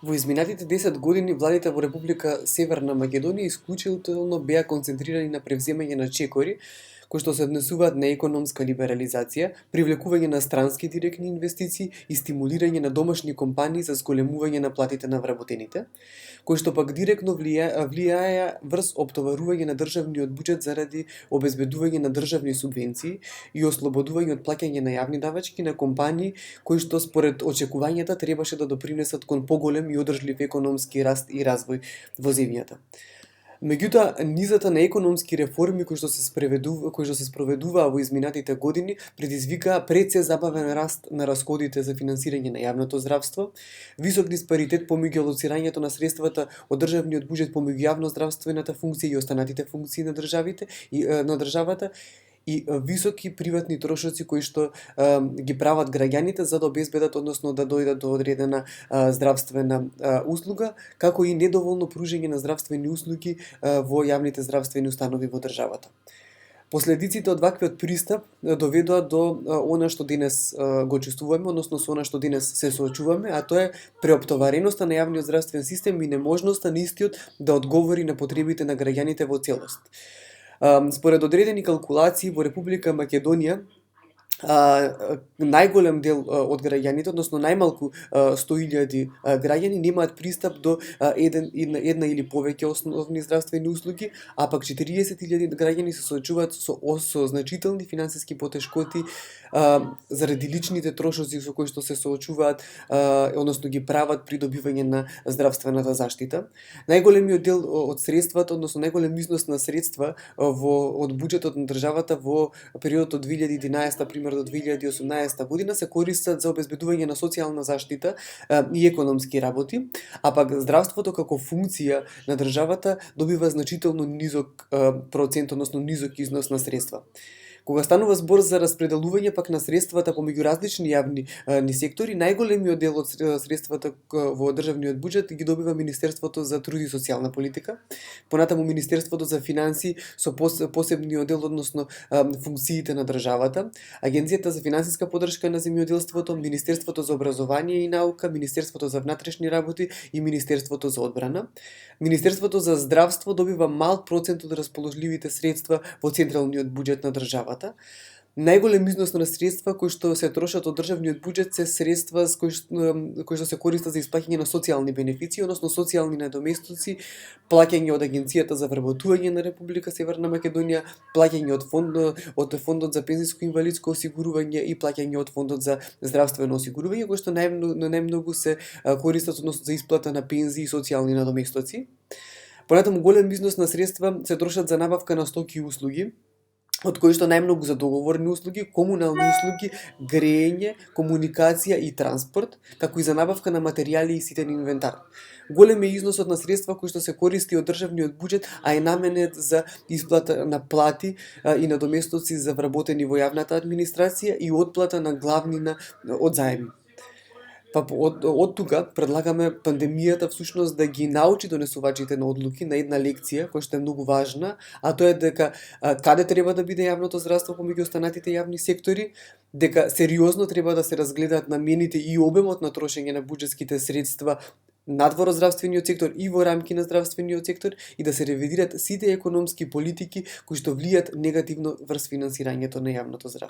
Во изминатите 10 години владите во Република Северна Македонија исклучително беа концентрирани на превземање на чекори, кои што се однесуваат на економска либерализација, привлекување на странски директни инвестиции и стимулирање на домашни компании за зголемување на платите на вработените, кои што пак директно влијаеа врз оптоварување на државниот буџет заради обезбедување на државни субвенции и ослободување од плаќање на јавни давачки на компании кои што според очекувањата требаше да допринесат кон поголем и одржлив економски раст и развој во земјата. Меѓутоа, низата на економски реформи кои што се спроведуваа во изминатите години предизвикаа пред се забавен раст на расходите за финансирање на јавното здравство, висок диспаритет помеѓу алоцирањето на средствата од државниот буџет помеѓу јавноздравствената функција и останатите функции на државата и високи приватни трошоци кои што ги прават граѓаните за да обезбедат, односно да дојдат до одредена здравствена услуга, како и недоволно пружење на здравствени услуги во јавните здравствени установи во државата. Последиците од ваквиот пристап доведоа до она што денес го чувствуваме, односно со она што денес се соочуваме, а тоа е преоптовареноста на јавниот здравствен систем и неможноста на истиот да одговори на потребите на граѓаните во целост. Според одредени калкулации во Република Македонија, најголем дел од граѓаните, односно најмалку 100.000 граѓани немаат пристап до една или повеќе основни здравствени услуги, а пак 40.000 граѓани се соочуваат со значителни финансиски потешкоти заради личните трошоци со кои што се соочуваат, односно ги прават при добивање на здравствената заштита. Најголемиот дел од средствата, односно најголем износ на средства од буџетот на државата во периодот од 2011 пример до 2018 година се користат за обезбедување на социјална заштита и економски работи, а пак здравството како функција на државата добива значително низок процент, односно низок износ на средства. Кога станува збор за распределување пак на средствата помеѓу различни јавни сектори, најголемиот дел од средствата во државниот буџет ги добива Министерството за труд и социјална политика, понатаму Министерството за финансии со посебниот дел, односно функциите на државата, Агенцијата за финансиска поддршка на земјоделството, Министерството за образование и наука, Министерството за внатрешни работи и Министерството за одбрана. Министерството за здравство добива мал процент од расположливите средства во централниот буџет на државата. Најголем износ на средства кои што се трошат од државниот буџет се средства кои што се користат за исплаќање на социјални бенефиции, односно социјални надоместоци, плаќање од Агенцијата за вработување на Република Северна Македонија, плаќање од фондот за пензиско и инвалидско осигурување и плаќање од фондот за здравствено осигурување, кои што најмногу се користат односно за исплата на пензии и социјални надоместоци. Понатаму голем износ на средства се трошат за набавка на стоки и услуги, од кои што најмногу за договорни услуги, комунални услуги, грејење, комуникација и транспорт, како и за набавка на материјали и ситен инвентар. Голем е износот на средства кои што се користи од државниот буџет, а е наменет за исплата на плати и надоместоци за вработени во јавната администрација и отплата на главнина од заеми. Па од тука предлагаме пандемијата всушност да ги научи донесувачите на одлуки на една лекција која што е многу важна, а тоа е дека каде треба да биде јавното здравство помеѓу останатите јавни сектори, дека сериозно треба да се разгледаат намените и обемот на трошење на буџетските средства надвор од здравствениот сектор и во рамки на здравствениот сектор и да се ревидират сите економски политики кои што влијат негативно врз финансирањето на јавното здравство.